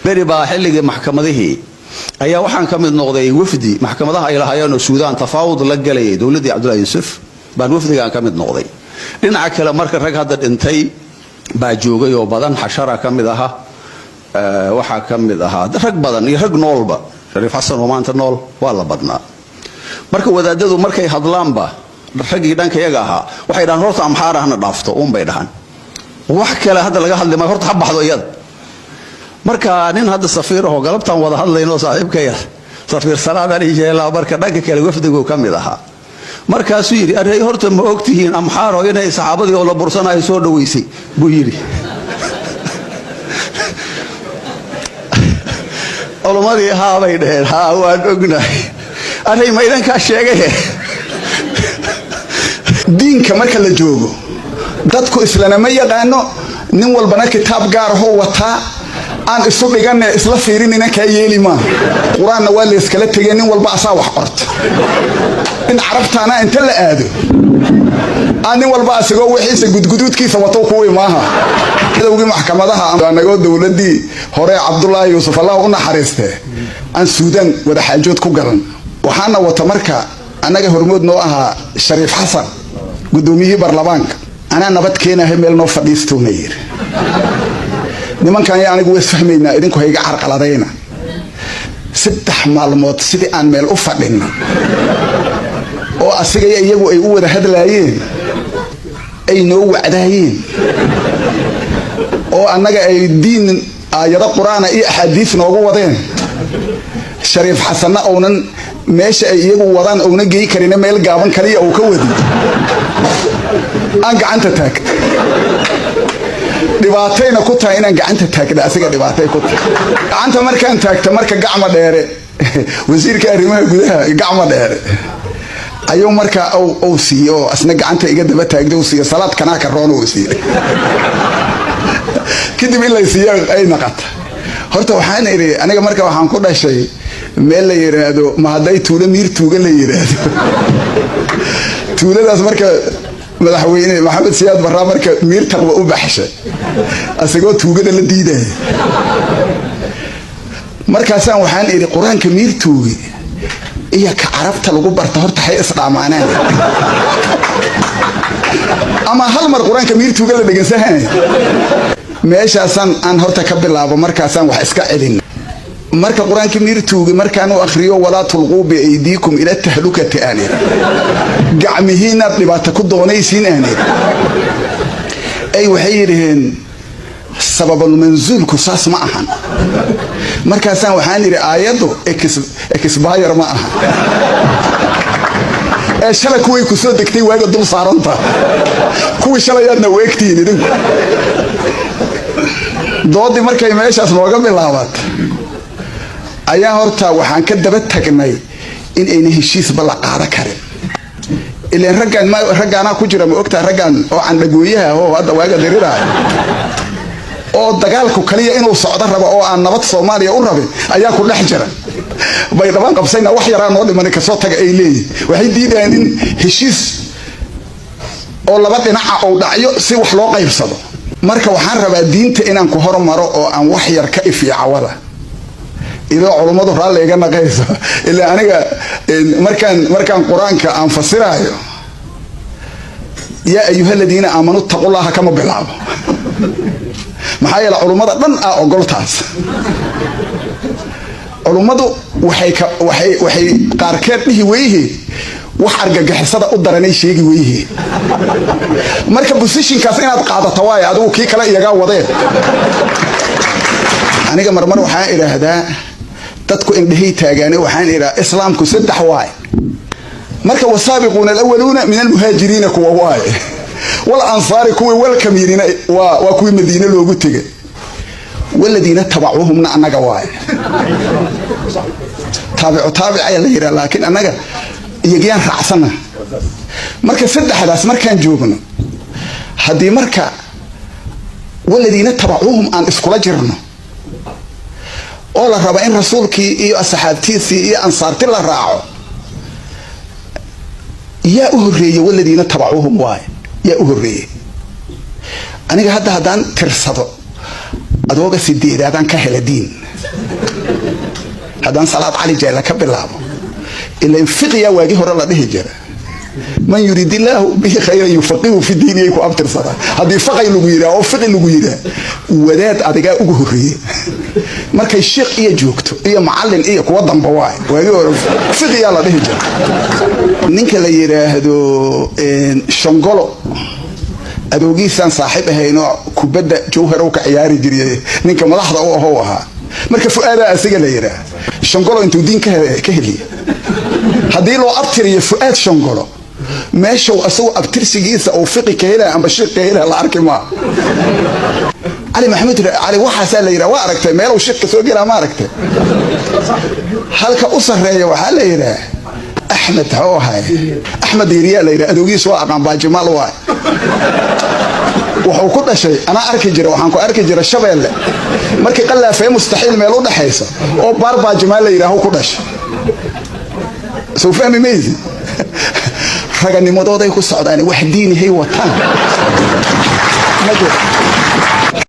beri baa xilligii maxkamadihii ayaa waxaan ka mid noqday wafdi maxkamadaha ay lahaayeen Suudaan tafaawud la galay dawladda Abdullah Yusuf baan wafdigaan ka mid noqday dhinaca kale marka rag hadda dhintay baa joogay oo badan xashara ka mid aha waxa ka mid aha rag badan iyo rag noolba Sharif Xasan oo maanta nool waa la badnaa marka wadaadadu markay hadlaanba ragii dhanka iyaga ahaa waxay dhahan horta amxaarahna dhaafto bay dhahan wax kale hadda laga hadlay ma horta baxdo iyada marka nin hadda safiir oo galabtan wada hadlayno saaxiibkaya safiir salaadani jeela marka dhanka kale wafdigu ka mid aha markaasuu yiri aray horta ma ogtihiin amxaaro inay saxaabadii oo la bursanayo soo dhaweysay buu yiri olomadii haabay dhaheen haa waan ognahay aray ma idanka sheegay diinka marka la joogo dadku islaana ma yaqaano nin walbana kitaab gaar ah oo wata aan isu dhigan isla fiirinina ka yeeli ma quraanna waa la iskala tagay nin walba asaa wax qorta in carabtaana inta la aado aan walba asagoo wixiisa gudgududkiisa wato kuwii maaha dadowgii maxkamadaha anaga dawladii hore Abdullah Yusuf Allah u naxariistay aan Suudaan wada xaajood ku galan waxaana wata marka anaga hormood noo aha Sharif Xasan gudoomiyaha baarlamaanka ana nabad keenahay meel noo fadhiistoonayir nimankan anigu way fahmaynaa idinku hayga carqaladayna saddex maalmood sidii aan meel u fadhino oo asiga iyagu ay u wada hadlaayeen ay noo wacdaayeen oo annaga ay diin aayada quraana iyo ahadiis noogu wadeen Sharif Xasan oonan meesha ay iyagu wadaan oona geey karina meel gaaban kaliya oo ka wadi aan gacanta taag dhibaatayna ku tahay inaan gacanta taagna asiga dhibaatay ku tahay gacanta markaan taagta marka gacma dheere wasiirka arrimaha gudaha gacma dheere ayuu marka oo siiyo asna gacanta iga daba taagday oo siiyo salaad kana ka roon oo siiyo kadib in la siiyo ay naqata horta waxaan iri aniga marka waxaan ku dhashay meel la yiraahdo ma haday tuulo miir tuuga la yiraahdo tuuladaas marka madaxweyne Maxamed Siyaad Barra marka miir taqwa u baxshay asagoo tuugada la diiday markaasaan waxaan iri quraanka miir tuugi iyo ka carabta lagu barto horta hay islaamaanaan ama hal mar quraanka miir tuuga la dhageysan meeshaasan aan horta ka bilaabo markaasaan wax iska celin marka quraanka miir tuugi markaan uu akhriyo wala tulqu bi aydiikum ila tahlukati ani gacmihiina dhibaato ku doonaysiin ani ay waxay yireen sababul manzulku saas ma ahan markaasaan waxaan iri aayadu expired ma aha ee shalay kuwii ku soo degtay waaga dul saaranta kuwii shalayadna weegtiin idinku doodi markay meeshaas nooga bilaabat ayaa horta waxaan ka daba tagnay in ayna heshiis bala qaada karin ilaa ragana ku jira ma ogtaa ragan oo aan dhagooyaha oo hadda waaga diriray oo dagaalku kaliya inuu socdo rabo oo aan nabad Soomaaliya u rabin ayaa ku dhex jira bay dhaban qabsayna wax yaraan oo dhiman ka soo taga ay leeyeen waxay diideen in heshiis oo laba dhinac oo dhacyo si wax loo qaybsado marka waxaan rabaa diinta inaan ku hormaro oo aan wax yar ka ifiicawada إذا علماء رأى لي جانا قيسة إلا أنا مركان قرآن كأن فسره يا أيها الذين آمنوا اتقوا الله كما بلعب محايا العلماء لن أقول تاس علماء وحي قاركات به ويه وحرق حسada u daranay sheegi weeyii marka position kaas inaad qaadato way adigu kii kale iyaga wadeen aniga marmar waxaan iraahdaa dadku indhahay taagaan waxaan iraahdaa islaamku saddex waay marka wasaabiquna alawwaluna min almuhaajiriin kuwa waay wal ansaar kuwa wal kamiirina waa kuwa madiina loogu tagay walladina tabacuhumna anaga waay taabic ay la yiraahdaa laakiin anaga iyagiyaan raacsana marka saddexdaas markaan joogno hadii marka walladina tabacuhum aan iskula jirno oo la raba in rasuulkii iyo asxaabtiisii iyo ansaartii la raaco yaa u horeeyay walladina tabacuhum waay yaa u horeeyay aniga hadda hadaan tirsado adooga sideedaadaan ka hela diin هذا صلاة علي جاي كبلابه إلا انفق يا واجه رلا به جرا من يريد الله به خيرا يفقهه في الدين يكون أبتر صلاة هذا فقه لغيره أو فقه لغيره وذات أدقى أجهريه مركز الشيخ إيه جوكتو إيه معلم إيه كوضم بواي ويقول فقه يا الله به جرا نينك اللي يراهدو شنقلو أدوغيسان صاحبها نوع كبدا جوهر وكعياري جريه نينك ملاحظة هوها marka fuaada asiga la yiraahdo shangolo intuu diinka ka heliyo hadii loo abtiriyo fuaad shangolo meesha uu asoo abtirsigiisa oo fiqi ka helay amba shiiq ka helay la arki ma Ali Maxamed Ali waxa la yiraahdo waa aragtay meel uu shiiq ka soo galay ma aragtay halka u sareeyo waxa la yiraahdo Ahmed Hawhay Ahmed Yiriya la yiraahdo adoogiis waa aqaan baa Jamaal waa wuxuu ku dhashay ana arki jiray waxaan ku arki jiray Shabeelle markii qalaafay mustaxiil meel u dhaxaysa oo barba Jamaal la yiraahdo ku dhashay soo fahmi meeyay raganimadooda ay ku socdaan wax diini hay wataan